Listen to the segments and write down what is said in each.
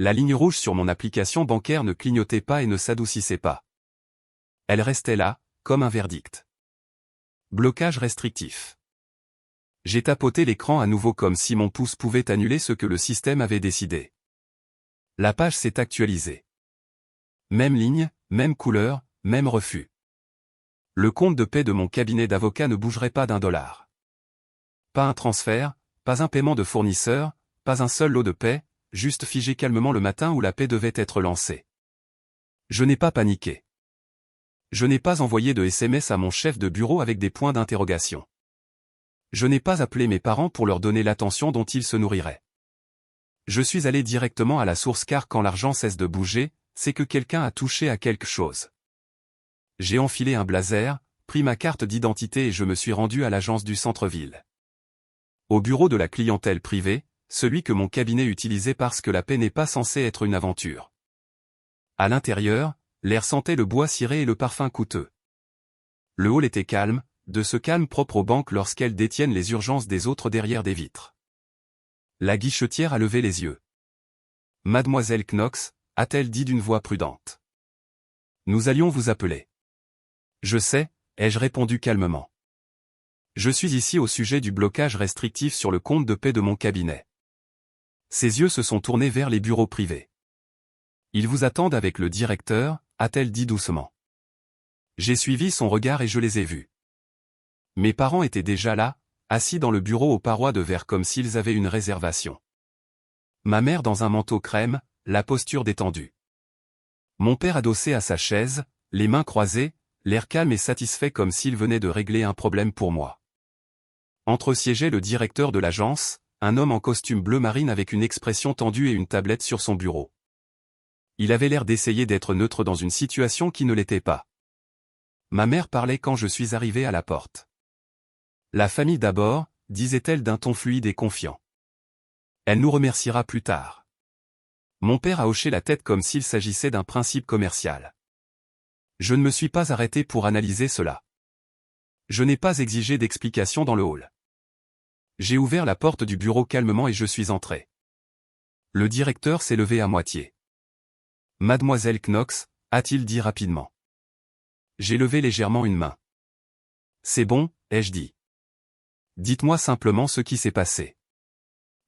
La ligne rouge sur mon application bancaire ne clignotait pas et ne s'adoucissait pas. Elle restait là, comme un verdict. Blocage restrictif. J'ai tapoté l'écran à nouveau comme si mon pouce pouvait annuler ce que le système avait décidé. La page s'est actualisée. Même ligne, même couleur, même refus. Le compte de paie de mon cabinet d'avocat ne bougerait pas d'$1. Pas un transfert, pas un paiement de fournisseur, pas un seul lot de paie, juste figé calmement le matin où la paie devait être lancée. Je n'ai pas paniqué. Je n'ai pas envoyé de SMS à mon chef de bureau avec des points d'interrogation. Je n'ai pas appelé mes parents pour leur donner l'attention dont ils se nourriraient. Je suis allé directement à la source car quand l'argent cesse de bouger, c'est que quelqu'un a touché à quelque chose. J'ai enfilé un blazer, pris ma carte d'identité et je me suis rendu à l'agence du centre-ville. Au bureau de la clientèle privée, celui que mon cabinet utilisait parce que la paie n'est pas censée être une aventure. À l'intérieur, l'air sentait le bois ciré et le parfum coûteux. Le hall était calme, de ce calme propre aux banques lorsqu'elles détiennent les urgences des autres derrière des vitres. La guichetière a levé les yeux. « Mademoiselle Knox », a-t-elle dit d'une voix prudente. « Nous allions vous appeler. »« Je sais », ai-je répondu calmement. « Je suis ici au sujet du blocage restrictif sur le compte de paie de mon cabinet. » Ses yeux se sont tournés vers les bureaux privés. « Ils vous attendent avec le directeur », a-t-elle dit doucement. J'ai suivi son regard et je les ai vus. Mes parents étaient déjà là, assis dans le bureau aux parois de verre comme s'ils avaient une réservation. Ma mère dans un manteau crème, la posture détendue. Mon père adossé à sa chaise, les mains croisées, l'air calme et satisfait comme s'il venait de régler un problème pour moi. Entre siégeait le directeur de l'agence, un homme en costume bleu marine avec une expression tendue et une tablette sur son bureau. Il avait l'air d'essayer d'être neutre dans une situation qui ne l'était pas. Ma mère parlait quand je suis arrivé à la porte. La famille d'abord, disait-elle d'un ton fluide et confiant. Elle nous remerciera plus tard. Mon père a hoché la tête comme s'il s'agissait d'un principe commercial. Je ne me suis pas arrêté pour analyser cela. Je n'ai pas exigé d'explication dans le hall. J'ai ouvert la porte du bureau calmement et je suis entré. Le directeur s'est levé à moitié. « Mademoiselle Knox », a-t-il dit rapidement. J'ai levé légèrement une main. « C'est bon », ai-je dit. « Dites-moi simplement ce qui s'est passé. »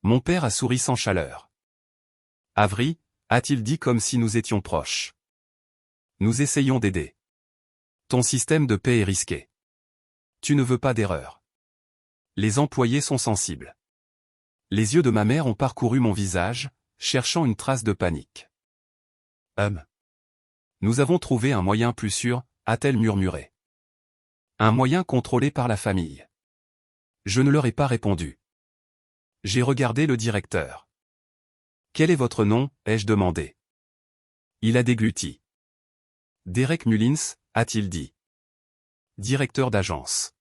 Mon père a souri sans chaleur. « Avery », a-t-il dit comme si nous étions proches. « Nous essayons d'aider. Ton système de paie est risqué. Tu ne veux pas d'erreur. Les employés sont sensibles. » Les yeux de ma mère ont parcouru mon visage, cherchant une trace de panique. Nous avons trouvé un moyen plus sûr, a-t-elle murmuré. Un moyen contrôlé par la famille. Je ne leur ai pas répondu. J'ai regardé le directeur. Quel est votre nom, ai-je demandé. Il a dégluti. Derek Mullins, a-t-il dit. Directeur d'agence.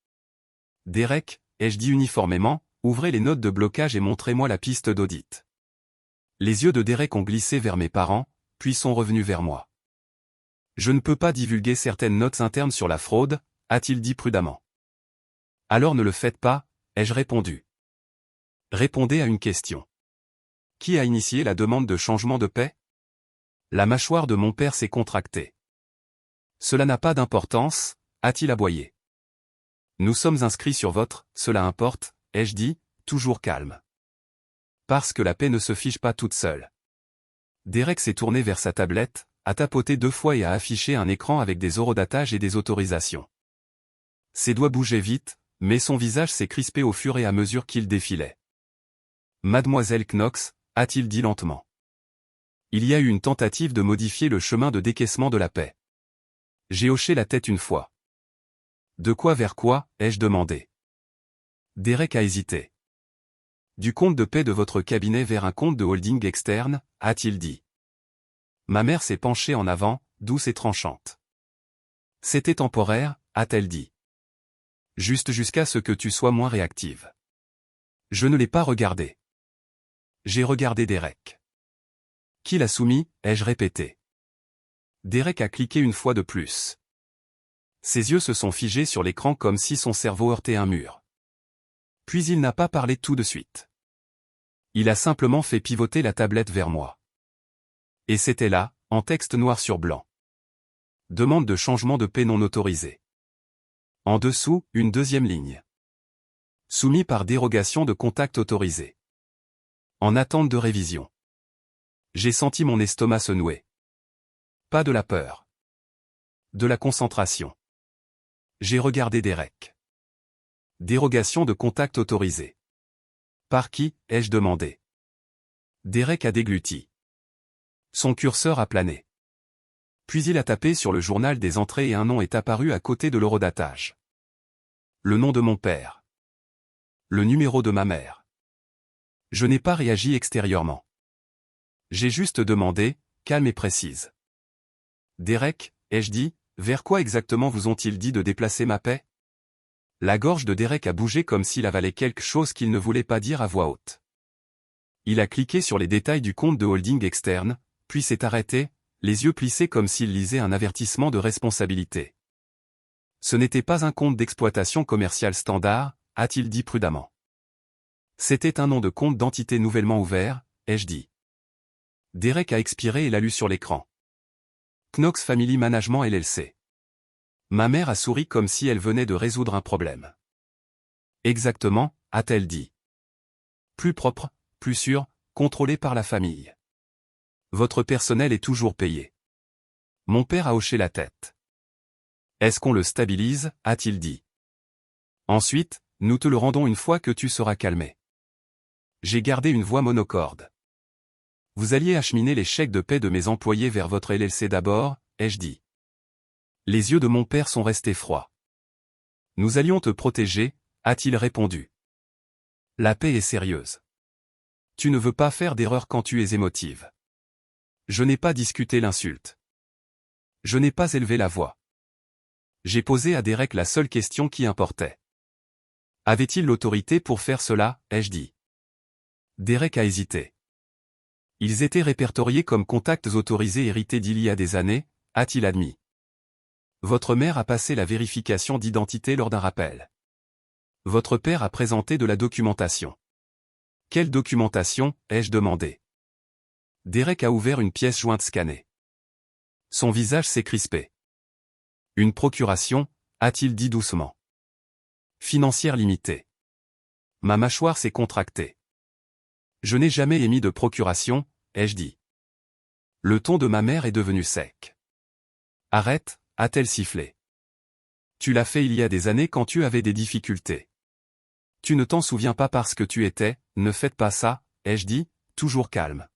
Derek, ai-je dit uniformément, ouvrez les notes de blocage et montrez-moi la piste d'audit. Les yeux de Derek ont glissé vers mes parents, puis sont revenus vers moi. Je ne peux pas divulguer certaines notes internes sur la fraude, a-t-il dit prudemment. Alors ne le faites pas, ai-je répondu. Répondez à une question. Qui a initié la demande de changement de paie? La mâchoire de mon père s'est contractée. Cela n'a pas d'importance, a-t-il aboyé. Nous sommes inscrits sur votre, cela importe, ai-je dit, toujours calme. Parce que la paie ne se fiche pas toute seule. Derek s'est tourné vers sa tablette, a tapoté 2 fois et a affiché un écran avec des horodatage et des autorisations. Ses doigts bougeaient vite, mais son visage s'est crispé au fur et à mesure qu'il défilait. Mademoiselle Knox, a-t-il dit lentement. Il y a eu une tentative de modifier le chemin de décaissement de la paie. J'ai hoché la tête une fois. De quoi vers quoi, ai-je demandé. Derek a hésité. Du compte de paie de votre cabinet vers un compte de holding externe, a-t-il dit. Ma mère s'est penchée en avant, douce et tranchante. C'était temporaire, a-t-elle dit. Juste jusqu'à ce que tu sois moins réactive. Je ne l'ai pas regardé. J'ai regardé Derek. Qui l'a soumis, ai-je répété. Derek a cliqué une fois de plus. Ses yeux se sont figés sur l'écran comme si son cerveau heurtait un mur. Puis il n'a pas parlé tout de suite. Il a simplement fait pivoter la tablette vers moi. Et c'était là, en texte noir sur blanc. Demande de changement de paie non autorisée. En dessous, une deuxième ligne. Soumis par dérogation de contact autorisé. En attente de révision. J'ai senti mon estomac se nouer. Pas de la peur. De la concentration. J'ai regardé Derek. Dérogation de contact autorisé. Par qui, ai-je demandé. Derek a dégluti. Son curseur a plané. Puis il a tapé sur le journal des entrées et un nom est apparu à côté de l'horodatage. Le nom de mon père. Le numéro de ma mère. Je n'ai pas réagi extérieurement. J'ai juste demandé, calme et précise. Derek, ai-je dit, vers quoi exactement vous ont-ils dit de déplacer ma paie? La gorge de Derek a bougé comme s'il avalait quelque chose qu'il ne voulait pas dire à voix haute. Il a cliqué sur les détails du compte de holding externe, puis s'est arrêté, les yeux plissés comme s'il lisait un avertissement de responsabilité. Ce n'était pas un compte d'exploitation commerciale standard, a-t-il dit prudemment. C'était un nom de compte d'entité nouvellement ouvert, ai-je dit. Derek a expiré et l'a lu sur l'écran. Knox Family Management LLC. Ma mère a souri comme si elle venait de résoudre un problème. Exactement, a-t-elle dit. Plus propre, plus sûr, contrôlé par la famille. Votre personnel est toujours payé. Mon père a hoché la tête. Est-ce qu'on le stabilise, a-t-il dit. Ensuite, nous te le rendons une fois que tu seras calmé. J'ai gardé une voix monocorde. Vous alliez acheminer les chèques de paie de mes employés vers votre LLC d'abord, ai-je dit. Les yeux de mon père sont restés froids. Nous allions te protéger, a-t-il répondu. La paix est sérieuse. Tu ne veux pas faire d'erreur quand tu es émotive. Je n'ai pas discuté l'insulte. Je n'ai pas élevé la voix. J'ai posé à Derek la seule question qui importait. Avait-il l'autorité pour faire cela, ai-je dit. Derek a hésité. Ils étaient répertoriés comme contacts autorisés hérités d'il y a des années, a-t-il admis. Votre mère a passé la vérification d'identité lors d'un rappel. Votre père a présenté de la documentation. Quelle documentation, ai-je demandé. Derek a ouvert une pièce jointe scannée. Son visage s'est crispé. Une procuration, a-t-il dit doucement. Financière limitée. Ma mâchoire s'est contractée. Je n'ai jamais émis de procuration, ai-je dit. Le ton de ma mère est devenu sec. Arrête, a-t-elle sifflé. Tu l'as fait il y a des années quand tu avais des difficultés. Tu ne t'en souviens pas parce que tu étais, ne faites pas ça, ai-je dit, toujours calme.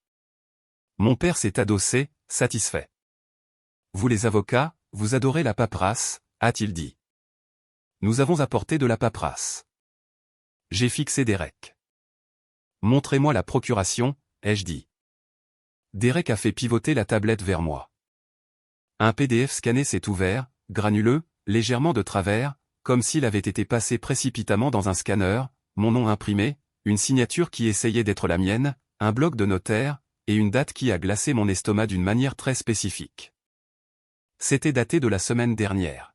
Mon père s'est adossé, satisfait. Vous les avocats, vous adorez la paperasse, a-t-il dit. Nous avons apporté de la paperasse. J'ai fixé Derek. Montrez-moi la procuration, ai-je dit. Derek a fait pivoter la tablette vers moi. Un PDF scanné s'est ouvert, granuleux, légèrement de travers, comme s'il avait été passé précipitamment dans un scanner, mon nom imprimé, une signature qui essayait d'être la mienne, un bloc de notaire, et une date qui a glacé mon estomac d'une manière très spécifique. C'était daté de la semaine dernière.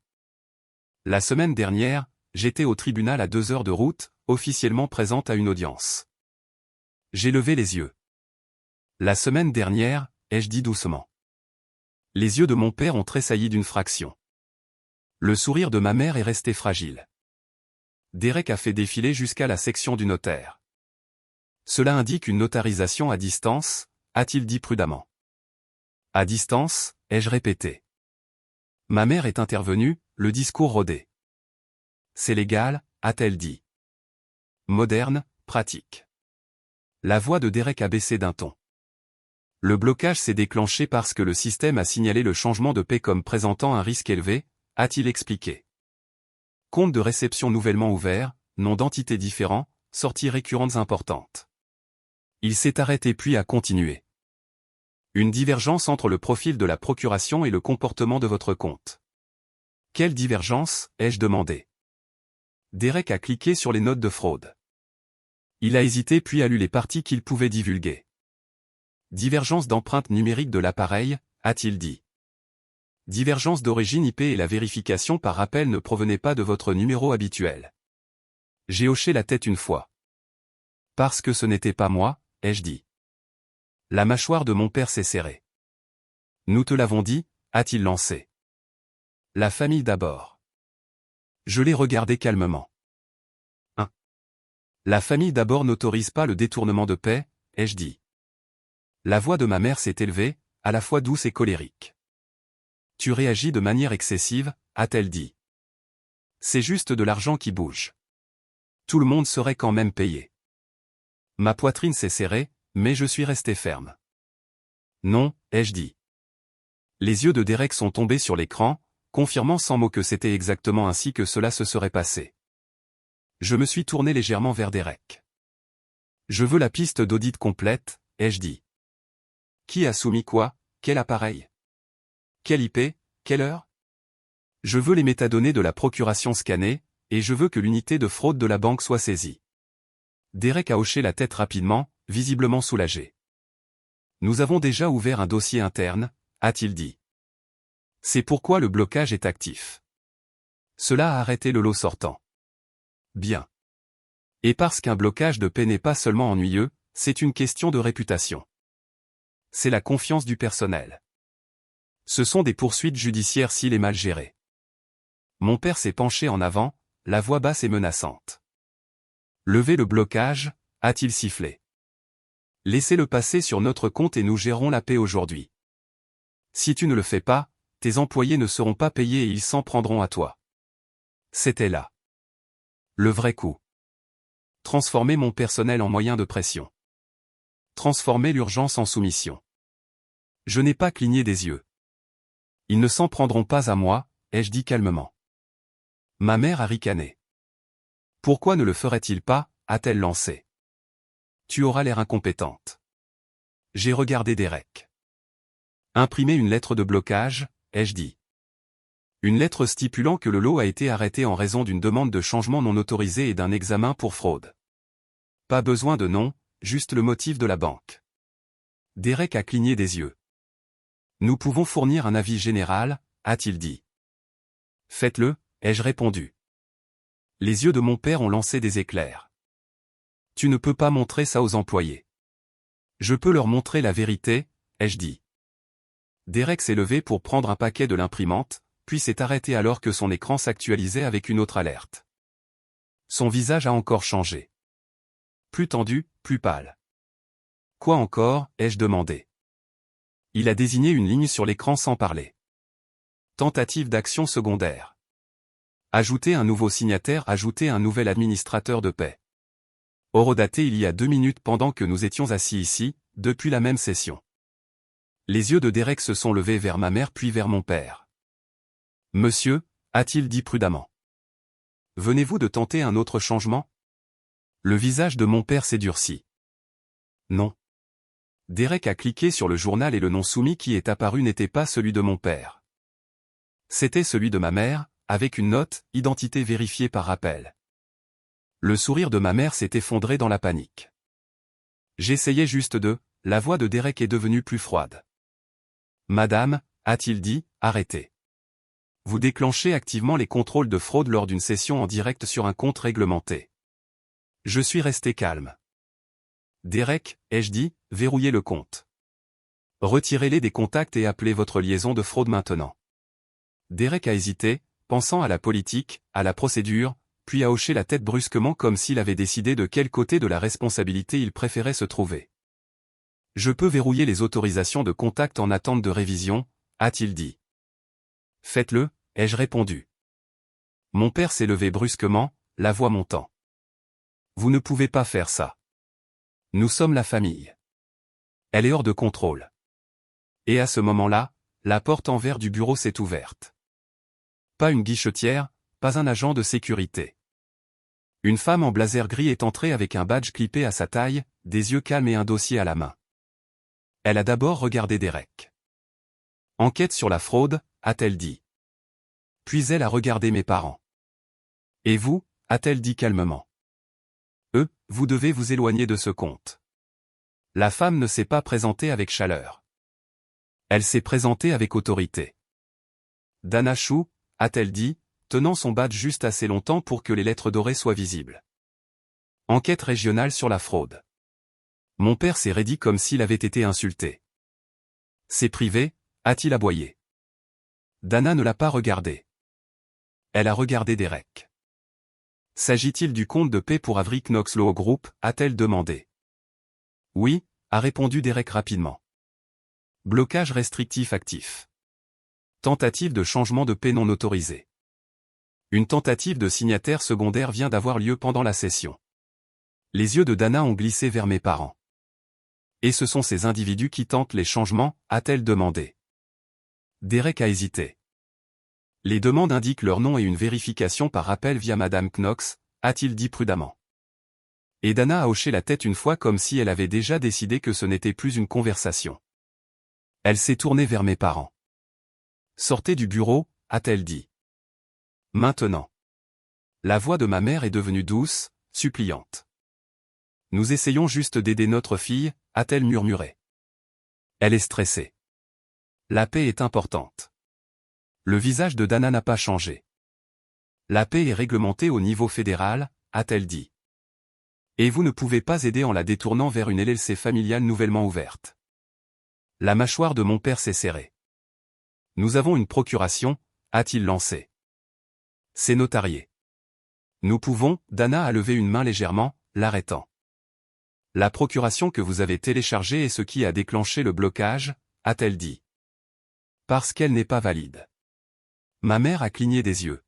La semaine dernière, j'étais au tribunal à 2 heures de route, officiellement présente à une audience. J'ai levé les yeux. La semaine dernière, ai-je dit doucement. Les yeux de mon père ont tressailli d'une fraction. Le sourire de ma mère est resté fragile. Derek a fait défiler jusqu'à la section du notaire. Cela indique une notarisation à distance, a-t-il dit prudemment. À distance, ai-je répété. Ma mère est intervenue, le discours rodé. C'est légal, a-t-elle dit. Moderne, pratique. La voix de Derek a baissé d'un ton. Le blocage s'est déclenché parce que le système a signalé le changement de paie comme présentant un risque élevé, a-t-il expliqué. Compte de réception nouvellement ouvert, nom d'entités différents, sorties récurrentes importantes. Il s'est arrêté puis a continué. Une divergence entre le profil de la procuration et le comportement de votre compte. Quelle divergence, ai-je demandé. Derek a cliqué sur les notes de fraude. Il a hésité puis a lu les parties qu'il pouvait divulguer. Divergence d'empreinte numérique de l'appareil, a-t-il dit. Divergence d'origine IP et la vérification par rappel ne provenait pas de votre numéro habituel. J'ai hoché la tête une fois. Parce que ce n'était pas moi, ai-je dit. La mâchoire de mon père s'est serrée. Nous te l'avons dit, a-t-il lancé. La famille d'abord. Je l'ai regardé calmement. 1. La famille d'abord n'autorise pas le détournement de paix, ai-je dit. La voix de ma mère s'est élevée, à la fois douce et colérique. Tu réagis de manière excessive, a-t-elle dit. C'est juste de l'argent qui bouge. Tout le monde serait quand même payé. Ma poitrine s'est serrée, mais je suis resté ferme. Non, ai-je dit. Les yeux de Derek sont tombés sur l'écran, confirmant sans mots que c'était exactement ainsi que cela se serait passé. Je me suis tourné légèrement vers Derek. Je veux la piste d'audit complète, ai-je dit. Qui a soumis quoi, quel appareil? Quelle IP, quelle heure? Je veux les métadonnées de la procuration scannées, et je veux que l'unité de fraude de la banque soit saisie. Derek a hoché la tête rapidement, visiblement soulagé. Nous avons déjà ouvert un dossier interne, a-t-il dit. C'est pourquoi le blocage est actif. Cela a arrêté le lot sortant. Bien. Et parce qu'un blocage de paix n'est pas seulement ennuyeux, c'est une question de réputation. C'est la confiance du personnel. Ce sont des poursuites judiciaires s'il est mal géré. Mon père s'est penché en avant, la voix basse et menaçante. Levez le blocage, a-t-il sifflé. Laissez-le passer sur notre compte et nous gérons la paix aujourd'hui. Si tu ne le fais pas, tes employés ne seront pas payés et ils s'en prendront à toi. C'était là. Le vrai coup. Transformer mon personnel en moyen de pression. Transformer l'urgence en soumission. Je n'ai pas cligné des yeux. Ils ne s'en prendront pas à moi, ai-je dit calmement. Ma mère a ricané. Pourquoi ne le ferait-il pas, a-t-elle lancé. Tu auras l'air incompétente. J'ai regardé Derek. Imprimer une lettre de blocage, ai-je dit. Une lettre stipulant que le lot a été arrêté en raison d'une demande de changement non autorisé et d'un examen pour fraude. Pas besoin de nom, juste le motif de la banque. Derek a cligné des yeux. Nous pouvons fournir un avis général, a-t-il dit. Faites-le, ai-je répondu. Les yeux de mon père ont lancé des éclairs. Tu ne peux pas montrer ça aux employés. Je peux leur montrer la vérité, ai-je dit. Derek s'est levé pour prendre un paquet de l'imprimante, puis s'est arrêté alors que son écran s'actualisait avec une autre alerte. Son visage a encore changé. Plus tendu, plus pâle. Quoi encore, ai-je demandé. Il a désigné une ligne sur l'écran sans parler. Tentative d'action secondaire. Ajouter un nouveau signataire, ajouter un nouvel administrateur de paix. Horodaté il y a 2 minutes pendant que nous étions assis ici, depuis la même session. Les yeux de Derek se sont levés vers ma mère puis vers mon père. Monsieur, a-t-il dit prudemment. Venez-vous de tenter un autre changement? Le visage de mon père s'est durci. Non. Derek a cliqué sur le journal et le nom soumis qui est apparu n'était pas celui de mon père. C'était celui de ma mère, avec une note, identité vérifiée par rappel. Le sourire de ma mère s'est effondré dans la panique. J'essayais juste de, la voix de Derek est devenue plus froide. Madame, a-t-il dit, arrêtez. Vous déclenchez activement les contrôles de fraude lors d'une session en direct sur un compte réglementé. Je suis resté calme. Derek, ai-je dit, verrouillez le compte. Retirez-les des contacts et appelez votre liaison de fraude maintenant. Derek a hésité, pensant à la politique, à la procédure, puis a hoché la tête brusquement comme s'il avait décidé de quel côté de la responsabilité il préférait se trouver. Je peux verrouiller les autorisations de contact en attente de révision, a-t-il dit. Faites-le, ai-je répondu. Mon père s'est levé brusquement, la voix montant. Vous ne pouvez pas faire ça. Nous sommes la famille. Elle est hors de contrôle. Et à ce moment-là, la porte en verre du bureau s'est ouverte. Pas une guichetière, pas un agent de sécurité. Une femme en blazer gris est entrée avec un badge clippé à sa taille, des yeux calmes et un dossier à la main. Elle a d'abord regardé Derek. Enquête sur la fraude, a-t-elle dit. Puis elle a regardé mes parents. Et vous, a-t-elle dit calmement. Vous devez vous éloigner de ce compte. La femme ne s'est pas présentée avec chaleur. Elle s'est présentée avec autorité. Dana Chou, a-t-elle dit, tenant son badge juste assez longtemps pour que les lettres dorées soient visibles. Enquête régionale sur la fraude. Mon père s'est raidi comme s'il avait été insulté. C'est privé, a-t-il aboyé. Dana ne l'a pas regardé. Elle a regardé Derek. S'agit-il du compte de paix pour Avery Knox Law Group, a-t-elle demandé. Oui, a répondu Derek rapidement. Blocage restrictif actif. Tentative de changement de paix non autorisée. Une tentative de signataire secondaire vient d'avoir lieu pendant la session. Les yeux de Dana ont glissé vers mes parents. Et ce sont ces individus qui tentent les changements, a-t-elle demandé. Derek a hésité. Les demandes indiquent leur nom et une vérification par appel via Madame Knox, a-t-il dit prudemment. Et Dana a hoché la tête une fois comme si elle avait déjà décidé que ce n'était plus une conversation. Elle s'est tournée vers mes parents. Sortez du bureau, a-t-elle dit. Maintenant. La voix de ma mère est devenue douce, suppliante. Nous essayons juste d'aider notre fille, a-t-elle murmuré. Elle est stressée. La paix est importante. Le visage de Dana n'a pas changé. La paix est réglementée au niveau fédéral, a-t-elle dit. Et vous ne pouvez pas aider en la détournant vers une LLC familiale nouvellement ouverte. La mâchoire de mon père s'est serrée. Nous avons une procuration, a-t-il lancé. C'est notarié. Nous pouvons, Dana a levé une main légèrement, l'arrêtant. La procuration que vous avez téléchargée est ce qui a déclenché le blocage, a-t-elle dit. Parce qu'elle n'est pas valide. Ma mère a cligné des yeux.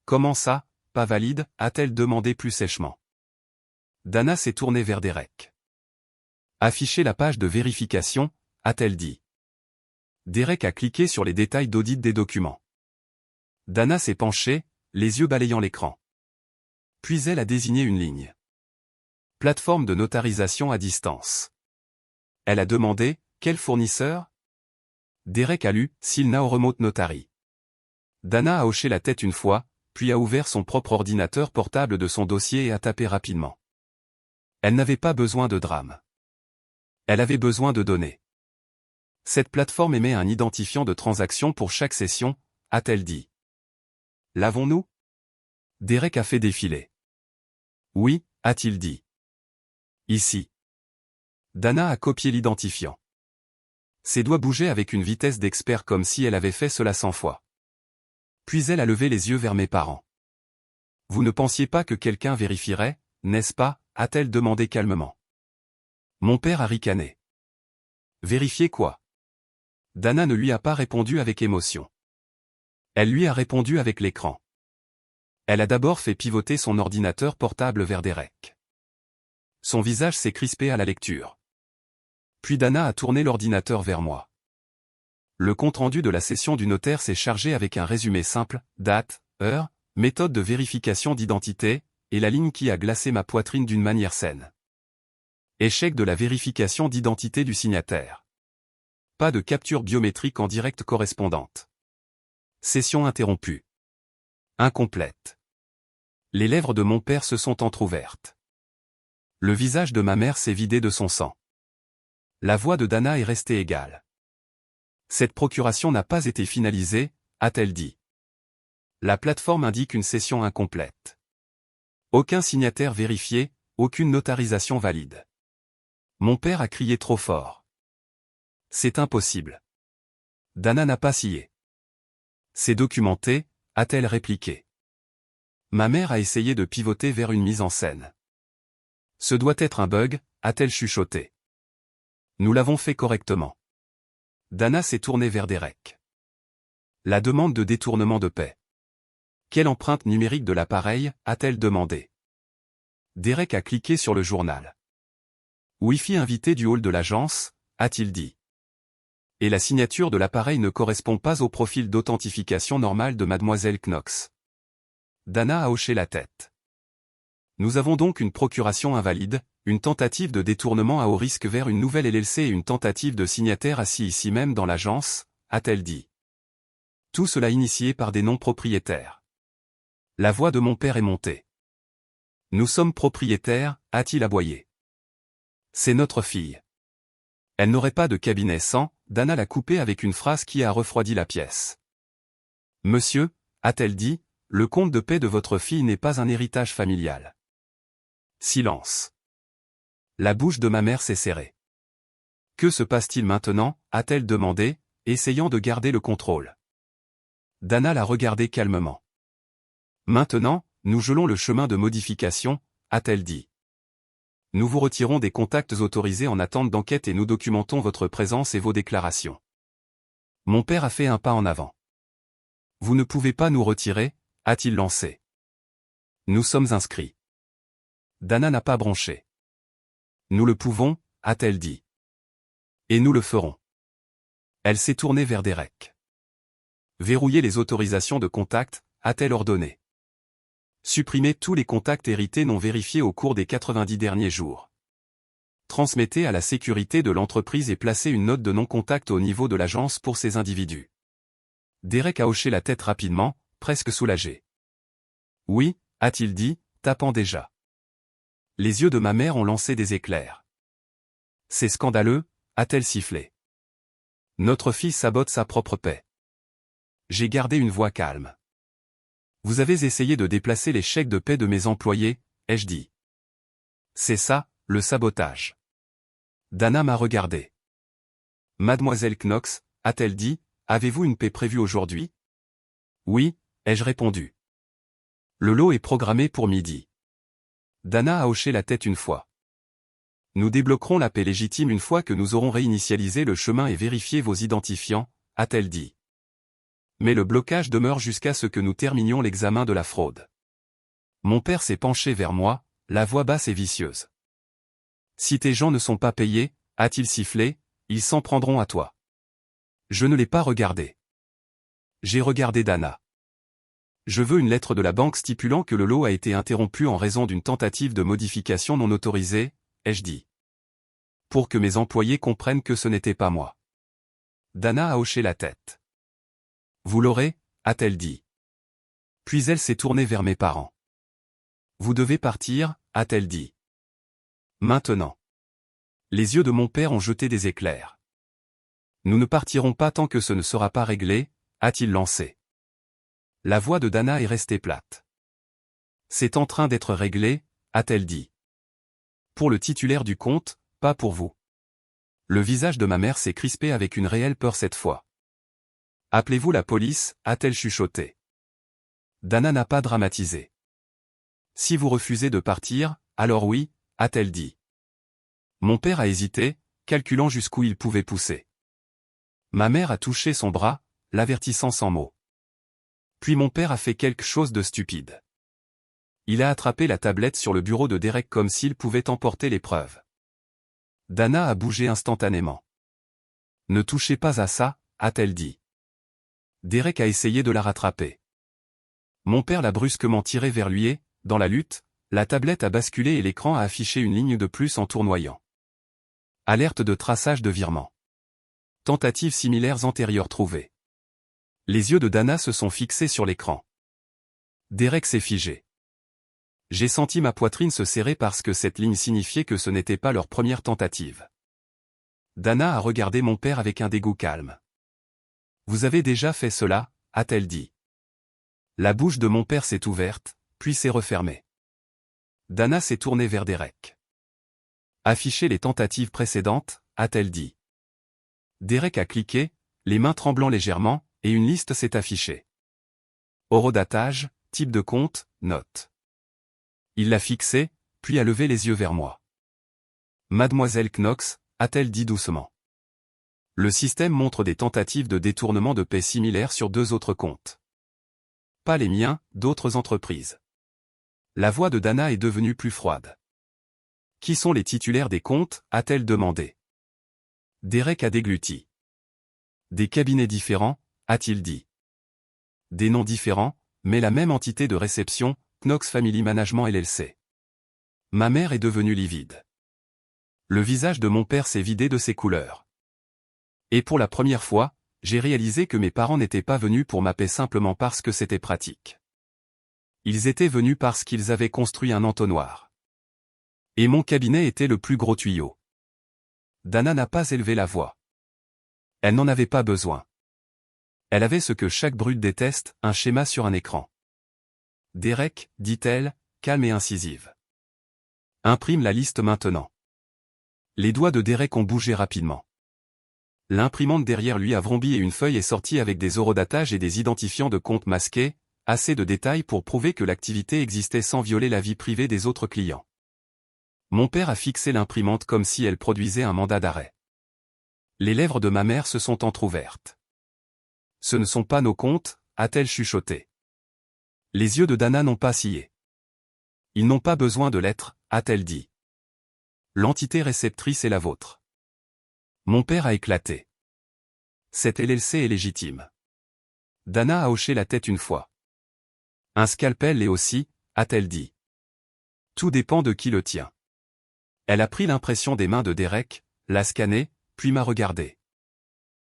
Comment ça, pas valide, a-t-elle demandé plus sèchement. Dana s'est tournée vers Derek. Affichez la page de vérification, a-t-elle dit. Derek a cliqué sur les détails d'audit des documents. Dana s'est penchée, les yeux balayant l'écran. Puis elle a désigné une ligne. Plateforme de notarisation à distance. Elle a demandé, quel fournisseur? Derek a lu, Silna Remote Notary. Dana a hoché la tête une fois, puis a ouvert son propre ordinateur portable de son dossier et a tapé rapidement. Elle n'avait pas besoin de drame. Elle avait besoin de données. Cette plateforme émet un identifiant de transaction pour chaque session, a-t-elle dit. L'avons-nous? Derek a fait défiler. Oui, a-t-il dit. Ici. Dana a copié l'identifiant. Ses doigts bougeaient avec une vitesse d'expert comme si elle avait fait cela 100 fois. Puis elle a levé les yeux vers mes parents. Vous ne pensiez pas que quelqu'un vérifierait, n'est-ce pas, a-t-elle demandé calmement. Mon père a ricané. Vérifier quoi? Dana ne lui a pas répondu avec émotion. Elle lui a répondu avec l'écran. Elle a d'abord fait pivoter son ordinateur portable vers Derek. Son visage s'est crispé à la lecture. Puis Dana a tourné l'ordinateur vers moi. Le compte-rendu de la session du notaire s'est chargé avec un résumé simple, date, heure, méthode de vérification d'identité, et la ligne qui a glacé ma poitrine d'une manière saine. Échec de la vérification d'identité du signataire. Pas de capture biométrique en direct correspondante. Session interrompue. Incomplète. Les lèvres de mon père se sont entr'ouvertes. Le visage de ma mère s'est vidé de son sang. La voix de Dana est restée égale. Cette procuration n'a pas été finalisée, a-t-elle dit. La plateforme indique une session incomplète. Aucun signataire vérifié, aucune notarisation valide. Mon père a crié trop fort. C'est impossible. Dana n'a pas scié. C'est documenté, a-t-elle répliqué. Ma mère a essayé de pivoter vers une mise en scène. Ce doit être un bug, a-t-elle chuchoté. Nous l'avons fait correctement. Dana s'est tournée vers Derek. La demande de détournement de paix. Quelle empreinte numérique de l'appareil, a-t-elle demandé. Derek a cliqué sur le journal. Wi-Fi invité du hall de l'agence, a-t-il dit. Et la signature de l'appareil ne correspond pas au profil d'authentification normal de Mademoiselle Knox. Dana a hoché la tête. Nous avons donc une procuration invalide, une tentative de détournement à haut risque vers une nouvelle LLC et une tentative de signataire assis ici même dans l'agence, a-t-elle dit. Tout cela initié par des non-propriétaires. La voix de mon père est montée. Nous sommes propriétaires, a-t-il aboyé. C'est notre fille. Elle n'aurait pas de cabinet sans, Dana l'a coupé avec une phrase qui a refroidi la pièce. Monsieur, a-t-elle dit, le compte de paix de votre fille n'est pas un héritage familial. Silence. La bouche de ma mère s'est serrée. Que se passe-t-il maintenant, a-t-elle demandé, essayant de garder le contrôle. Dana l'a regardé calmement. Maintenant, nous gelons le chemin de modification, a-t-elle dit. Nous vous retirons des contacts autorisés en attente d'enquête et nous documentons votre présence et vos déclarations. Mon père a fait un pas en avant. Vous ne pouvez pas nous retirer, a-t-il lancé. Nous sommes inscrits. Dana n'a pas bronché. Nous le pouvons, a-t-elle dit. Et nous le ferons. Elle s'est tournée vers Derek. Verrouillez les autorisations de contact, a-t-elle ordonné. Supprimez tous les contacts hérités non vérifiés au cours des 90 derniers jours. Transmettez à la sécurité de l'entreprise et placez une note de non-contact au niveau de l'agence pour ces individus. Derek a hoché la tête rapidement, presque soulagé. Oui, a-t-il dit, tapant déjà. Les yeux de ma mère ont lancé des éclairs. C'est scandaleux, a-t-elle sifflé. Notre fille sabote sa propre paix. J'ai gardé une voix calme. Vous avez essayé de déplacer les chèques de paie de mes employés, ai-je dit. C'est ça, le sabotage. Dana m'a regardé. Mademoiselle Knox, a-t-elle dit, avez-vous une paie prévue aujourd'hui? Oui, ai-je répondu. Le lot est programmé pour midi. Dana a hoché la tête une fois. Nous débloquerons la paie légitime une fois que nous aurons réinitialisé le chemin et vérifié vos identifiants, a-t-elle dit. Mais le blocage demeure jusqu'à ce que nous terminions l'examen de la fraude. Mon père s'est penché vers moi, la voix basse et vicieuse. Si tes gens ne sont pas payés, a-t-il sifflé, ils s'en prendront à toi. Je ne l'ai pas regardé. J'ai regardé Dana. Je veux une lettre de la banque stipulant que le lot a été interrompu en raison d'une tentative de modification non autorisée, ai-je dit. Pour que mes employés comprennent que ce n'était pas moi. Dana a hoché la tête. Vous l'aurez, a-t-elle dit. Puis elle s'est tournée vers mes parents. Vous devez partir, a-t-elle dit. Maintenant. Les yeux de mon père ont jeté des éclairs. Nous ne partirons pas tant que ce ne sera pas réglé, a-t-il lancé. La voix de Dana est restée plate. C'est en train d'être réglé, a-t-elle dit. Pour le titulaire du compte, pas pour vous. Le visage de ma mère s'est crispé avec une réelle peur cette fois. Appelez-vous la police, a-t-elle chuchoté. Dana n'a pas dramatisé. Si vous refusez de partir, alors oui, a-t-elle dit. Mon père a hésité, calculant jusqu'où il pouvait pousser. Ma mère a touché son bras, l'avertissant sans mots. Puis mon père a fait quelque chose de stupide. Il a attrapé la tablette sur le bureau de Derek comme s'il pouvait emporter les preuves. Dana a bougé instantanément. Ne touchez pas à ça, a-t-elle dit. Derek a essayé de la rattraper. Mon père l'a brusquement tiré vers lui et, dans la lutte, la tablette a basculé et l'écran a affiché une ligne de plus en tournoyant. Alerte de traçage de virement. Tentatives similaires antérieures trouvées. Les yeux de Dana se sont fixés sur l'écran. Derek s'est figé. J'ai senti ma poitrine se serrer parce que cette ligne signifiait que ce n'était pas leur première tentative. Dana a regardé mon père avec un dégoût calme. Vous avez déjà fait cela, a-t-elle dit. La bouche de mon père s'est ouverte, puis s'est refermée. Dana s'est tournée vers Derek. Affichez les tentatives précédentes, a-t-elle dit. Derek a cliqué, les mains tremblant légèrement, et une liste s'est affichée. Horodatage, type de compte, note. Il l'a fixé, puis a levé les yeux vers moi. Mademoiselle Knox, a-t-elle dit doucement. Le système montre des tentatives de détournement de paie similaires sur 2 autres comptes. Pas les miens, d'autres entreprises. La voix de Dana est devenue plus froide. Qui sont les titulaires des comptes, a-t-elle demandé. Derek a dégluti. Des cabinets différents, a-t-il dit. Des noms différents, mais la même entité de réception, Knox Family Management LLC. Ma mère est devenue livide. Le visage de mon père s'est vidé de ses couleurs. Et pour la première fois, j'ai réalisé que mes parents n'étaient pas venus pour ma paix simplement parce que c'était pratique. Ils étaient venus parce qu'ils avaient construit un entonnoir. Et mon cabinet était le plus gros tuyau. Dana n'a pas élevé la voix. Elle n'en avait pas besoin. Elle avait ce que chaque brute déteste, un schéma sur un écran. Derek, dit-elle, calme et incisive. Imprime la liste maintenant. Les doigts de Derek ont bougé rapidement. L'imprimante derrière lui a vrombi et une feuille est sortie avec des horodatage et des identifiants de compte masqués, assez de détails pour prouver que l'activité existait sans violer la vie privée des autres clients. Mon père a fixé l'imprimante comme si elle produisait un mandat d'arrêt. Les lèvres de ma mère se sont entr'ouvertes. Ce ne sont pas nos comptes, a-t-elle chuchoté. Les yeux de Dana n'ont pas scié. Ils n'ont pas besoin de l'être, a-t-elle dit. L'entité réceptrice est la vôtre. Mon père a éclaté. Cette LLC est légitime. Dana a hoché la tête une fois. Un scalpel l'est aussi, a-t-elle dit. Tout dépend de qui le tient. Elle a pris l'impression des mains de Derek, l'a scanné, puis m'a regardé.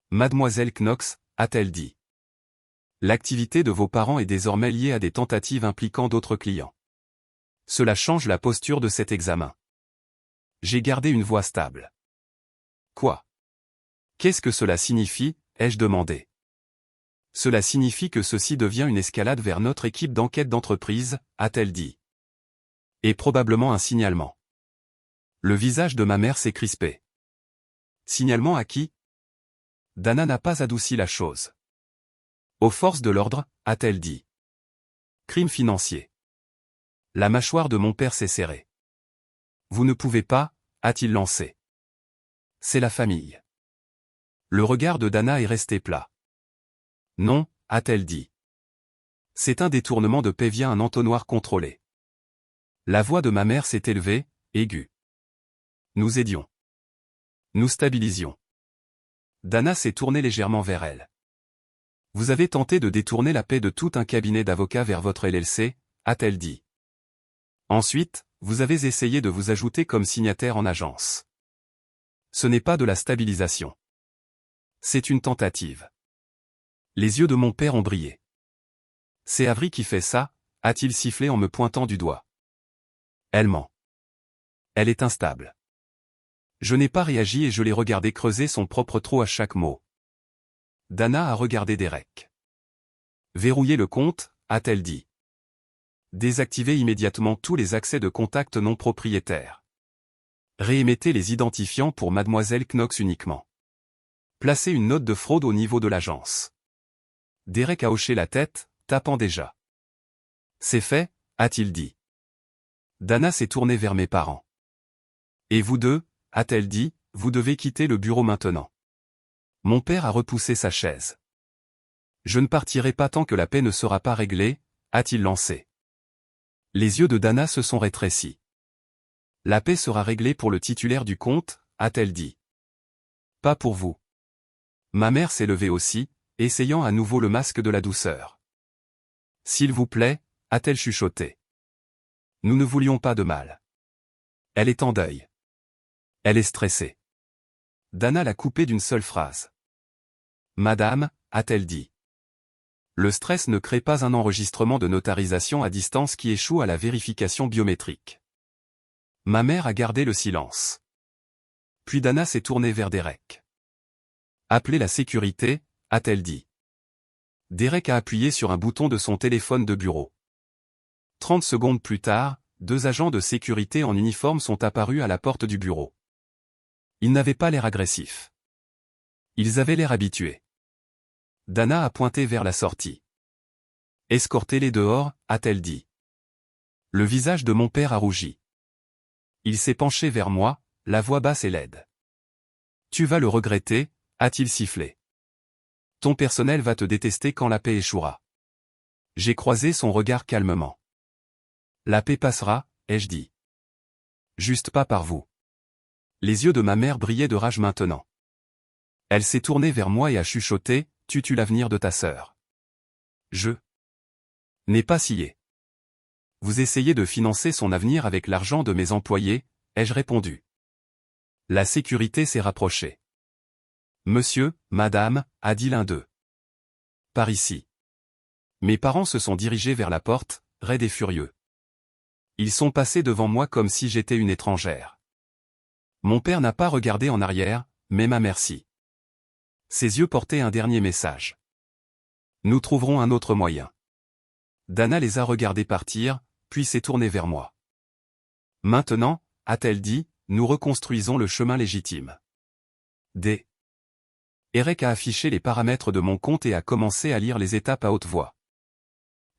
Mademoiselle Knox, a-t-elle dit. L'activité de vos parents est désormais liée à des tentatives impliquant d'autres clients. Cela change la posture de cet examen. J'ai gardé une voix stable. Quoi? Qu'est-ce que cela signifie, ai-je demandé. Cela signifie que ceci devient une escalade vers notre équipe d'enquête d'entreprise, a-t-elle dit. Et probablement un signalement. Le visage de ma mère s'est crispé. Signalement à qui? Dana n'a pas adouci la chose. Aux forces de l'ordre, a-t-elle dit. Crime financier. La mâchoire de mon père s'est serrée. Vous ne pouvez pas, a-t-il lancé. C'est la famille. Le regard de Dana est resté plat. Non, a-t-elle dit. C'est un détournement de paix via un entonnoir contrôlé. La voix de ma mère s'est élevée, aiguë. Nous aidions. Nous stabilisions. Dana s'est tournée légèrement vers elle. Vous avez tenté de détourner la paix de tout un cabinet d'avocats vers votre LLC, a-t-elle dit. Ensuite, vous avez essayé de vous ajouter comme signataire en agence. Ce n'est pas de la stabilisation. C'est une tentative. Les yeux de mon père ont brillé. C'est Avery qui fait ça, a-t-il sifflé en me pointant du doigt. Elle ment. Elle est instable. Je n'ai pas réagi et je l'ai regardé creuser son propre trou à chaque mot. Dana a regardé Derek. Verrouillez le compte, a-t-elle dit. Désactivez immédiatement tous les accès de contact non propriétaires. Réémettez les identifiants pour Mademoiselle Knox uniquement. Placez une note de fraude au niveau de l'agence. Derek a hoché la tête, tapant déjà. C'est fait, a-t-il dit. Dana s'est tournée vers mes parents. Et vous deux, a-t-elle dit, vous devez quitter le bureau maintenant. Mon père a repoussé sa chaise. Je ne partirai pas tant que la paix ne sera pas réglée, a-t-il lancé. Les yeux de Dana se sont rétrécis. La paix sera réglée pour le titulaire du compte, a-t-elle dit. Pas pour vous. Ma mère s'est levée aussi, essayant à nouveau le masque de la douceur. S'il vous plaît, a-t-elle chuchoté. Nous ne voulions pas de mal. Elle est en deuil. Elle est stressée. Dana l'a coupé d'une seule phrase. Madame, a-t-elle dit. Le stress ne crée pas un enregistrement de notarisation à distance qui échoue à la vérification biométrique. Ma mère a gardé le silence. Puis Dana s'est tournée vers Derek. Appelez la sécurité, a-t-elle dit. Derek a appuyé sur un bouton de son téléphone de bureau. 30 secondes plus tard, 2 agents de sécurité en uniforme sont apparus à la porte du bureau. Ils n'avaient pas l'air agressifs. Ils avaient l'air habitués. Dana a pointé vers la sortie. Escortez-les dehors, a-t-elle dit. Le visage de mon père a rougi. Il s'est penché vers moi, la voix basse et laide. Tu vas le regretter, a-t-il sifflé. Ton personnel va te détester quand la paix échouera. J'ai croisé son regard calmement. La paix passera, ai-je dit. Juste pas par vous. Les yeux de ma mère brillaient de rage maintenant. Elle s'est tournée vers moi et a chuchoté, tu tues l'avenir de ta sœur. Je n'ai pas scié. Vous essayez de financer son avenir avec l'argent de mes employés, ai-je répondu. La sécurité s'est rapprochée. Monsieur, madame, a dit l'un d'eux. Par ici. Mes parents se sont dirigés vers la porte, raides et furieux. Ils sont passés devant moi comme si j'étais une étrangère. Mon père n'a pas regardé en arrière, mais m'a merci. Ses yeux portaient un dernier message. Nous trouverons un autre moyen. Dana les a regardés partir, puis s'est tournée vers moi. Maintenant, a-t-elle dit, nous reconstruisons le chemin légitime. Eric a affiché les paramètres de mon compte et a commencé à lire les étapes à haute voix.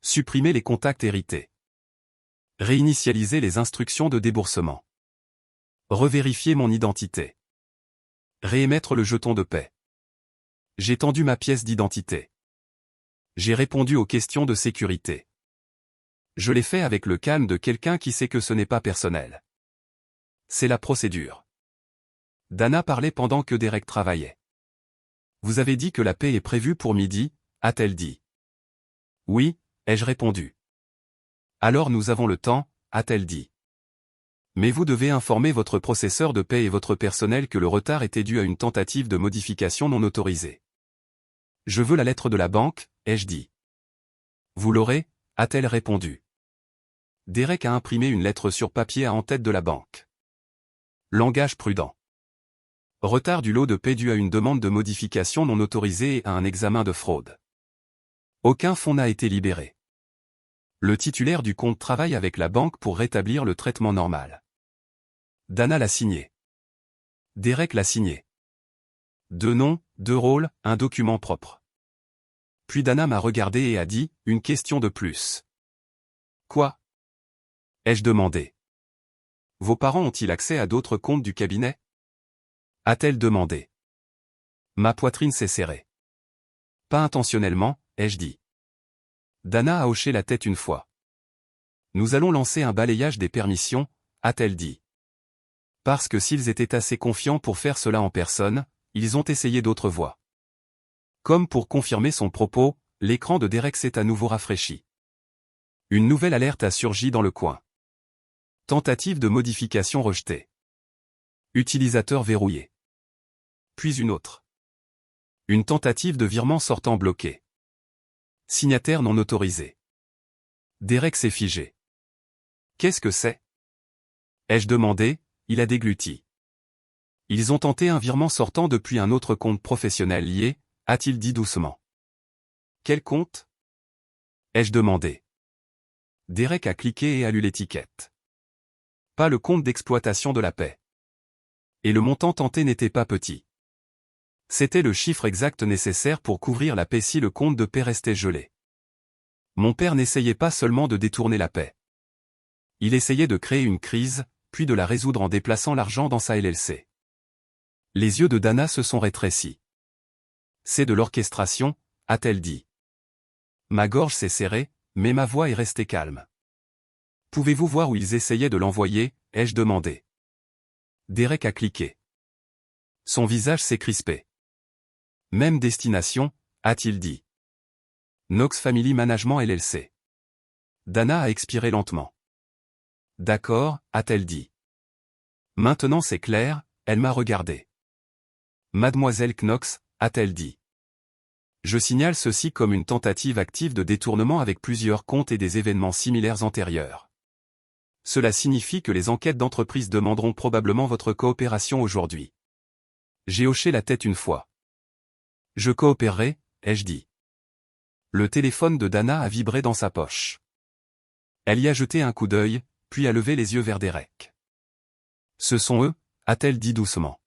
Supprimer les contacts hérités. Réinitialiser les instructions de déboursement. Revérifier mon identité. Réémettre le jeton de paie. J'ai tendu ma pièce d'identité. J'ai répondu aux questions de sécurité. Je l'ai fait avec le calme de quelqu'un qui sait que ce n'est pas personnel. C'est la procédure. Dana parlait pendant que Derek travaillait. Vous avez dit que la paie est prévue pour midi, a-t-elle dit. Oui, ai-je répondu. Alors nous avons le temps, a-t-elle dit. Mais vous devez informer votre processeur de paie et votre personnel que le retard était dû à une tentative de modification non autorisée. Je veux la lettre de la banque, ai-je dit. Vous l'aurez, a-t-elle répondu. Derek a imprimé une lettre sur papier à en-tête de la banque. Langage prudent. Retard du lot de paie dû à une demande de modification non autorisée et à un examen de fraude. Aucun fonds n'a été libéré. Le titulaire du compte travaille avec la banque pour rétablir le traitement normal. Dana l'a signé. Derek l'a signé. 2 noms, 2 rôles, un document propre. Puis Dana m'a regardé et a dit, une question de plus. Quoi? Ai-je demandé. Vos parents ont-ils accès à d'autres comptes du cabinet? A-t-elle demandé. Ma poitrine s'est serrée. Pas intentionnellement, ai-je dit. Dana a hoché la tête une fois. Nous allons lancer un balayage des permissions, a-t-elle dit. Parce que s'ils étaient assez confiants pour faire cela en personne, ils ont essayé d'autres voies. Comme pour confirmer son propos, l'écran de Derek s'est à nouveau rafraîchi. Une nouvelle alerte a surgi dans le coin. Tentative de modification rejetée. Utilisateur verrouillé. Puis une autre. Une tentative de virement sortant bloquée. Signataire non autorisé. Derek s'est figé. Qu'est-ce que c'est? Ai-je demandé, il a dégluti. Ils ont tenté un virement sortant depuis un autre compte professionnel lié, a-t-il dit doucement. Quel compte? Ai-je demandé. Derek a cliqué et a lu l'étiquette. Pas le compte d'exploitation de la paie. Et le montant tenté n'était pas petit. C'était le chiffre exact nécessaire pour couvrir la paie si le compte de paie restait gelé. Mon père n'essayait pas seulement de détourner la paie. Il essayait de créer une crise, puis de la résoudre en déplaçant l'argent dans sa LLC. Les yeux de Dana se sont rétrécis. C'est de l'orchestration, a-t-elle dit. Ma gorge s'est serrée, mais ma voix est restée calme. Pouvez-vous voir où ils essayaient de l'envoyer, ai-je demandé. Derek a cliqué. Son visage s'est crispé. Même destination, a-t-il dit. Knox Family Management LLC. Dana a expiré lentement. D'accord, a-t-elle dit. Maintenant c'est clair, elle m'a regardé. Mademoiselle Knox, a-t-elle dit. Je signale ceci comme une tentative active de détournement avec plusieurs comptes et des événements similaires antérieurs. Cela signifie que les enquêtes d'entreprise demanderont probablement votre coopération aujourd'hui. J'ai hoché la tête une fois. Je coopérerai, ai-je dit. Le téléphone de Dana a vibré dans sa poche. Elle y a jeté un coup d'œil, puis a levé les yeux vers Derek. Ce sont eux, a-t-elle dit doucement.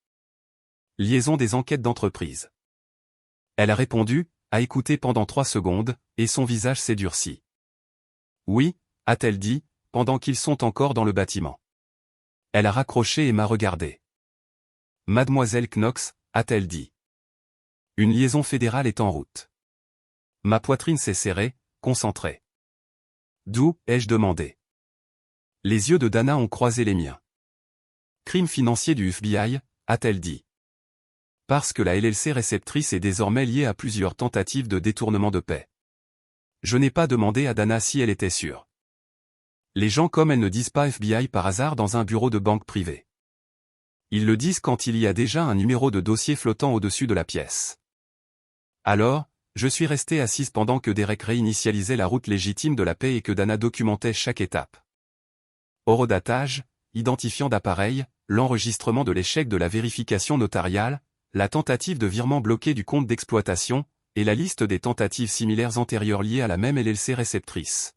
Liaison des enquêtes d'entreprise. Elle a répondu, a écouté pendant 3 secondes, et son visage s'est durci. Oui, a-t-elle dit, pendant qu'ils sont encore dans le bâtiment. Elle a raccroché et m'a regardé. Mademoiselle Knox, a-t-elle dit. Une liaison fédérale est en route. Ma poitrine s'est serrée, concentrée. D'où, ai-je demandé. Les yeux de Dana ont croisé les miens. Crime financier du FBI, a-t-elle dit. Parce que la LLC réceptrice est désormais liée à plusieurs tentatives de détournement de paie. Je n'ai pas demandé à Dana si elle était sûre. Les gens comme elle ne disent pas FBI par hasard dans un bureau de banque privée. Ils le disent quand il y a déjà un numéro de dossier flottant au-dessus de la pièce. Alors, je suis resté assise pendant que Derek réinitialisait la route légitime de la paie et que Dana documentait chaque étape. Horodatage, identifiant d'appareil, l'enregistrement de l'échec de la vérification notariale, la tentative de virement bloqué du compte d'exploitation, et la liste des tentatives similaires antérieures liées à la même LLC réceptrice.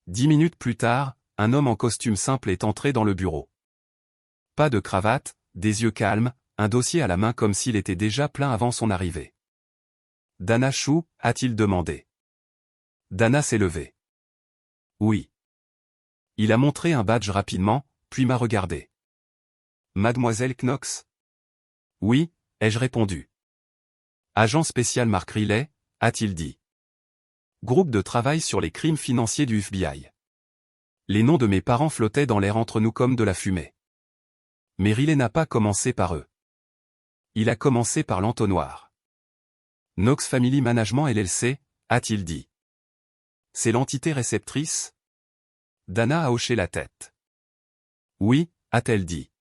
10 minutes plus tard, un homme en costume simple est entré dans le bureau. Pas de cravate, des yeux calmes, un dossier à la main comme s'il était déjà plein avant son arrivée. Dana Chou, a-t-il demandé. Dana s'est levée. Oui. Il a montré un badge rapidement, puis m'a regardé. Mademoiselle Knox? Oui, ai-je répondu. Agent spécial Mark Riley, a-t-il dit. Groupe de travail sur les crimes financiers du FBI. Les noms de mes parents flottaient dans l'air entre nous comme de la fumée. Mais Riley n'a pas commencé par eux. Il a commencé par l'entonnoir. Knox Family Management LLC, a-t-il dit. C'est l'entité réceptrice? Dana a hoché la tête. Oui, a-t-elle dit.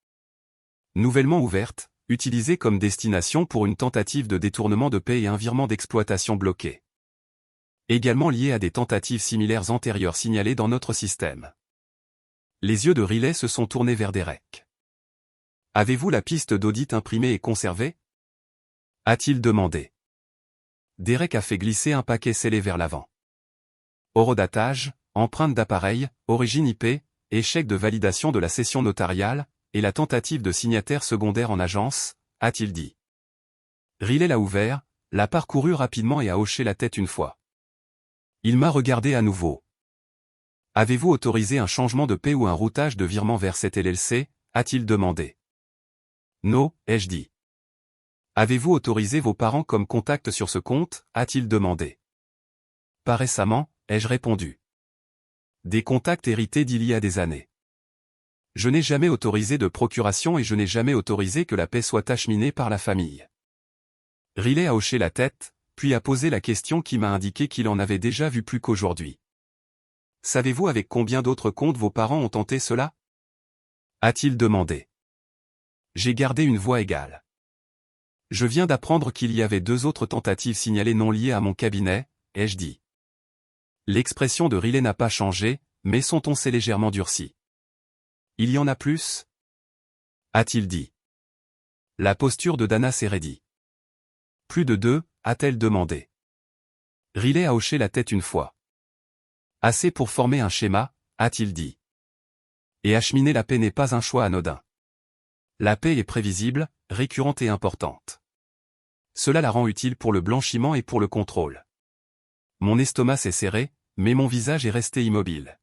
Nouvellement ouverte, utilisée comme destination pour une tentative de détournement de paie et un virement d'exploitation bloqué. Également lié à des tentatives similaires antérieures signalées dans notre système. Les yeux de Riley se sont tournés vers Derek. Avez-vous la piste d'audit imprimée et conservée? A-t-il demandé. Derek a fait glisser un paquet scellé vers l'avant. Horodatage, empreinte d'appareil, origine IP, échec de validation de la session notariale, et la tentative de signataire secondaire en agence, a-t-il dit. Riley l'a ouvert, l'a parcouru rapidement et a hoché la tête une fois. Il m'a regardé à nouveau. Avez-vous autorisé un changement de paie ou un routage de virement vers cette LLC, a-t-il demandé. Non, ai-je dit. Avez-vous autorisé vos parents comme contact sur ce compte, a-t-il demandé. Pas récemment, ai-je répondu. Des contacts hérités d'il y a des années. Je n'ai jamais autorisé de procuration et je n'ai jamais autorisé que la paie soit acheminée par la famille. Riley a hoché la tête, puis a posé la question qui m'a indiqué qu'il en avait déjà vu plus qu'aujourd'hui. Savez-vous avec combien d'autres comptes vos parents ont tenté cela? A-t-il demandé. J'ai gardé une voix égale. Je viens d'apprendre qu'il y avait 2 autres tentatives signalées non liées à mon cabinet, ai-je dit. L'expression de Riley n'a pas changé, mais son ton s'est légèrement durci. Il y en a plus? A-t-il dit. La posture de Dana s'est raidie. Plus de 2, a-t-elle demandé. Riley a hoché la tête une fois. Assez pour former un schéma, a-t-il dit. Et acheminer la paie n'est pas un choix anodin. La paie est prévisible, récurrente et importante. Cela la rend utile pour le blanchiment et pour le contrôle. Mon estomac s'est serré, mais mon visage est resté immobile.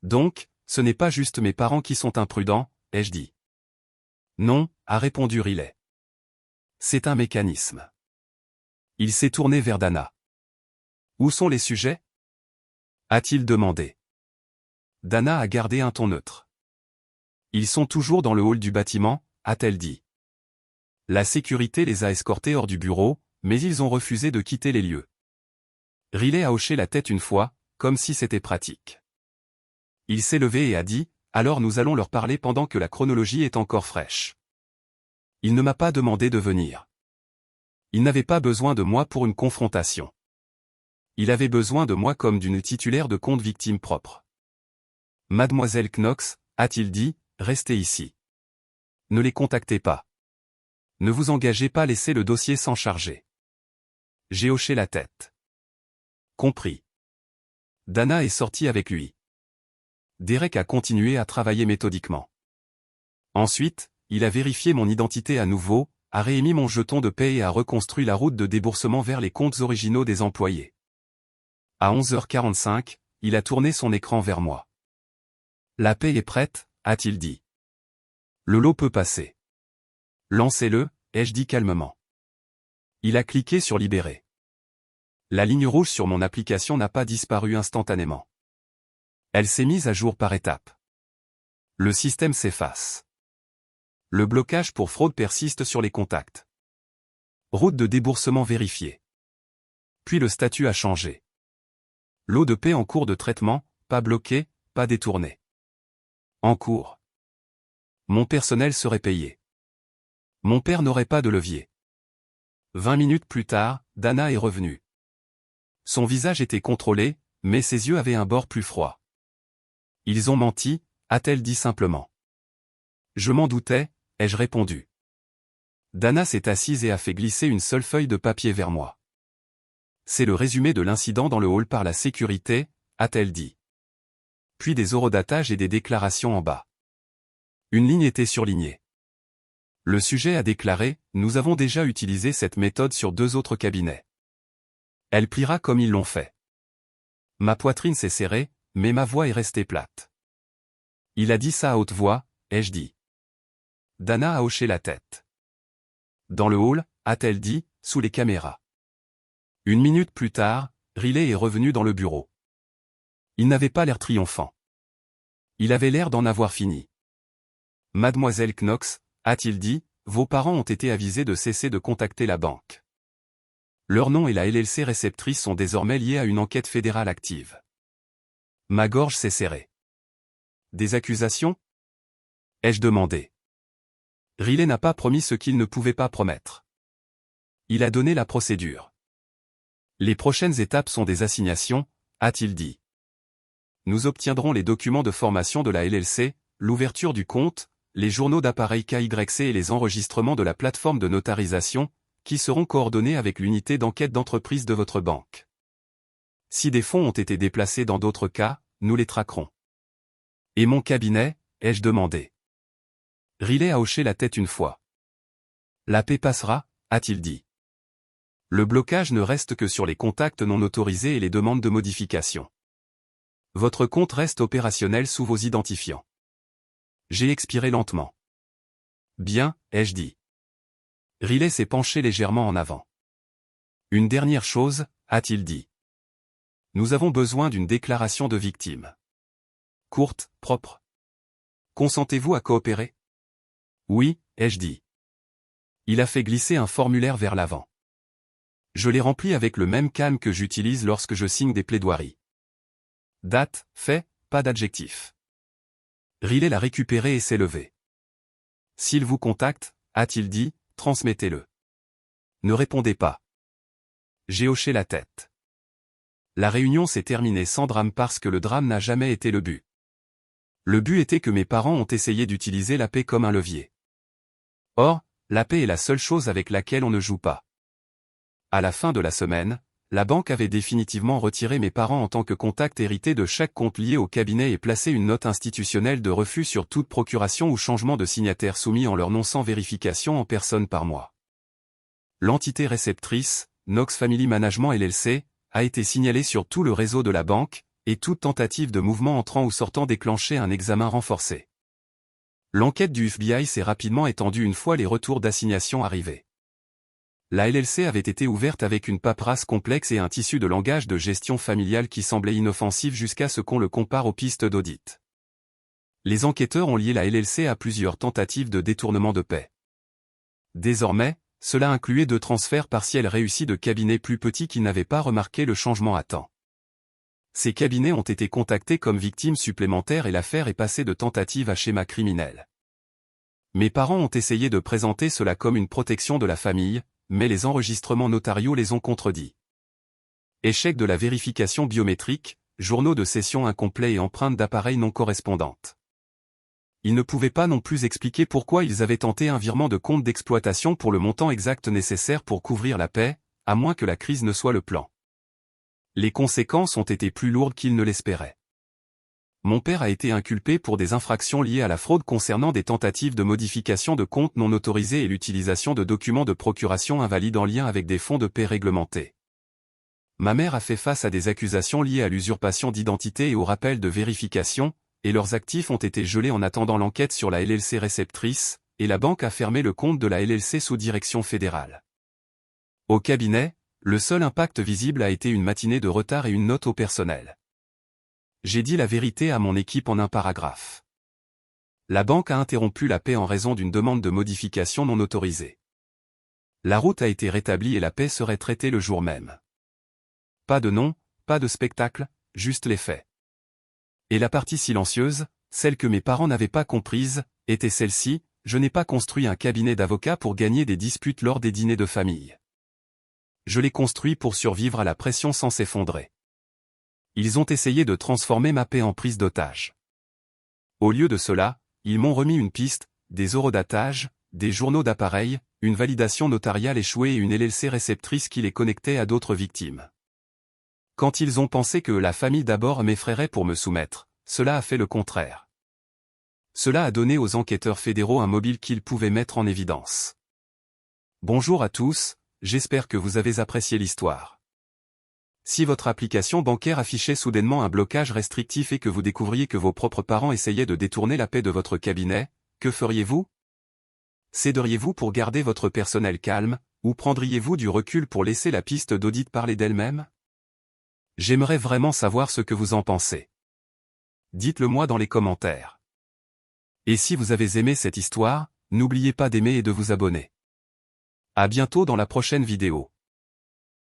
Donc, ce n'est pas juste mes parents qui sont imprudents, ai-je dit. Non, a répondu Riley. C'est un mécanisme. Il s'est tourné vers Dana. Où sont les sujets? A-t-il demandé. Dana a gardé un ton neutre. Ils sont toujours dans le hall du bâtiment, a-t-elle dit. La sécurité les a escortés hors du bureau, mais ils ont refusé de quitter les lieux. Riley a hoché la tête une fois, comme si c'était pratique. Il s'est levé et a dit, alors nous allons leur parler pendant que la chronologie est encore fraîche. Il ne m'a pas demandé de venir. Il n'avait pas besoin de moi pour une confrontation. Il avait besoin de moi comme d'une titulaire de compte victime propre. Mademoiselle Knox, a-t-il dit, restez ici. Ne les contactez pas. Ne vous engagez pas à laisser le dossier sans charger. J'ai hoché la tête. Compris. Dana est sortie avec lui. Derek a continué à travailler méthodiquement. Ensuite, il a vérifié mon identité à nouveau, a réémis mon jeton de paie et a reconstruit la route de déboursement vers les comptes originaux des employés. À 11h45, il a tourné son écran vers moi. La paie est prête, a-t-il dit. Le lot peut passer. Lancez-le, ai-je dit calmement. Il a cliqué sur libérer. La ligne rouge sur mon application n'a pas disparu instantanément. Elle s'est mise à jour par étapes. Le système s'efface. Le blocage pour fraude persiste sur les contacts. Route de déboursement vérifiée. Puis le statut a changé. Lot de paie en cours de traitement, pas bloqué, pas détourné. En cours. Mon personnel serait payé. Mon père n'aurait pas de levier. 20 minutes plus tard, Dana est revenue. Son visage était contrôlé, mais ses yeux avaient un bord plus froid. Ils ont menti, a-t-elle dit simplement. Je m'en doutais, ai-je répondu. Dana s'est assise et a fait glisser une seule feuille de papier vers moi. C'est le résumé de l'incident dans le hall par la sécurité, a-t-elle dit. Puis des horodatages et des déclarations en bas. Une ligne était surlignée. Le sujet a déclaré « Nous avons déjà utilisé cette méthode sur 2 autres cabinets. Elle pliera comme ils l'ont fait. » Ma poitrine s'est serrée, mais ma voix est restée plate. Il a dit ça à haute voix, ai-je dit. Dana a hoché la tête. Dans le hall, a-t-elle dit, sous les caméras. 1 minute plus tard, Riley est revenu dans le bureau. Il n'avait pas l'air triomphant. Il avait l'air d'en avoir fini. Mademoiselle Knox, a-t-il dit, vos parents ont été avisés de cesser de contacter la banque. Leur nom et la LLC réceptrice sont désormais liés à une enquête fédérale active. Ma gorge s'est serrée. Des accusations? Ai-je demandé. Riley n'a pas promis ce qu'il ne pouvait pas promettre. Il a donné la procédure. Les prochaines étapes sont des assignations, a-t-il dit. Nous obtiendrons les documents de formation de la LLC, l'ouverture du compte, les journaux d'appareil KYC et les enregistrements de la plateforme de notarisation, qui seront coordonnés avec l'unité d'enquête d'entreprise de votre banque. Si des fonds ont été déplacés dans d'autres cas, nous les traquerons. Et mon cabinet, ai-je demandé. Riley a hoché la tête une fois. La paix passera, a-t-il dit. Le blocage ne reste que sur les contacts non autorisés et les demandes de modification. Votre compte reste opérationnel sous vos identifiants. J'ai expiré lentement. Bien, ai-je dit. Riley s'est penché légèrement en avant. Une dernière chose, a-t-il dit. Nous avons besoin d'une déclaration de victime. Courte, propre. Consentez-vous à coopérer? Oui, ai-je dit. Il a fait glisser un formulaire vers l'avant. Je l'ai rempli avec le même calme que j'utilise lorsque je signe des plaidoiries. Date, fait, pas d'adjectif. Riley l'a récupéré et s'est levé. S'il vous contacte, a-t-il dit, transmettez-le. Ne répondez pas. J'ai hoché la tête. La réunion s'est terminée sans drame parce que le drame n'a jamais été le but. Le but était que mes parents ont essayé d'utiliser la paix comme un levier. Or, la paix est la seule chose avec laquelle on ne joue pas. À la fin de la semaine, la banque avait définitivement retiré mes parents en tant que contact hérité de chaque compte lié au cabinet et placé une note institutionnelle de refus sur toute procuration ou changement de signataire soumis en leur nom sans vérification en personne par mois. L'entité réceptrice, Knox Family Management LLC, a été signalée sur tout le réseau de la banque, et toute tentative de mouvement entrant ou sortant déclenchait un examen renforcé. L'enquête du FBI s'est rapidement étendue une fois les retours d'assignation arrivés. La LLC avait été ouverte avec une paperasse complexe et un tissu de langage de gestion familiale qui semblait inoffensif jusqu'à ce qu'on le compare aux pistes d'audit. Les enquêteurs ont lié la LLC à plusieurs tentatives de détournement de paix. Désormais, cela incluait 2 transferts partiels réussis de cabinets plus petits qui n'avaient pas remarqué le changement à temps. Ces cabinets ont été contactés comme victimes supplémentaires et l'affaire est passée de tentative à schéma criminel. Mes parents ont essayé de présenter cela comme une protection de la famille, mais les enregistrements notariaux les ont contredits. Échec de la vérification biométrique, journaux de session incomplets et empreintes d'appareils non correspondantes. Ils ne pouvaient pas non plus expliquer pourquoi ils avaient tenté un virement de compte d'exploitation pour le montant exact nécessaire pour couvrir la paix, à moins que la crise ne soit le plan. Les conséquences ont été plus lourdes qu'ils ne l'espéraient. Mon père a été inculpé pour des infractions liées à la fraude concernant des tentatives de modification de comptes non autorisés et l'utilisation de documents de procuration invalides en lien avec des fonds de paix réglementés. Ma mère a fait face à des accusations liées à l'usurpation d'identité et au rappel de vérification, et leurs actifs ont été gelés en attendant l'enquête sur la LLC réceptrice, et la banque a fermé le compte de la LLC sous direction fédérale. Au cabinet, le seul impact visible a été une matinée de retard et une note au personnel. J'ai dit la vérité à mon équipe en un paragraphe. La banque a interrompu la paix en raison d'une demande de modification non autorisée. La route a été rétablie et la paix serait traitée le jour même. Pas de nom, pas de spectacle, juste les faits. Et la partie silencieuse, celle que mes parents n'avaient pas comprise, était celle-ci: je n'ai pas construit un cabinet d'avocats pour gagner des disputes lors des dîners de famille. Je l'ai construit pour survivre à la pression sans s'effondrer. Ils ont essayé de transformer ma paix en prise d'otage. Au lieu de cela, ils m'ont remis une piste, des horodatage, des journaux d'appareil, une validation notariale échouée et une LLC réceptrice qui les connectait à d'autres victimes. Quand ils ont pensé que la famille d'abord m'effraierait pour me soumettre, cela a fait le contraire. Cela a donné aux enquêteurs fédéraux un mobile qu'ils pouvaient mettre en évidence. Bonjour à tous, j'espère que vous avez apprécié l'histoire. Si votre application bancaire affichait soudainement un blocage restrictif et que vous découvriez que vos propres parents essayaient de détourner la paix de votre cabinet, que feriez-vous? Céderiez-vous pour garder votre personnel calme, ou prendriez-vous du recul pour laisser la piste d'audit parler d'elle-même? J'aimerais vraiment savoir ce que vous en pensez. Dites-le moi dans les commentaires. Et si vous avez aimé cette histoire, n'oubliez pas d'aimer et de vous abonner. À bientôt dans la prochaine vidéo.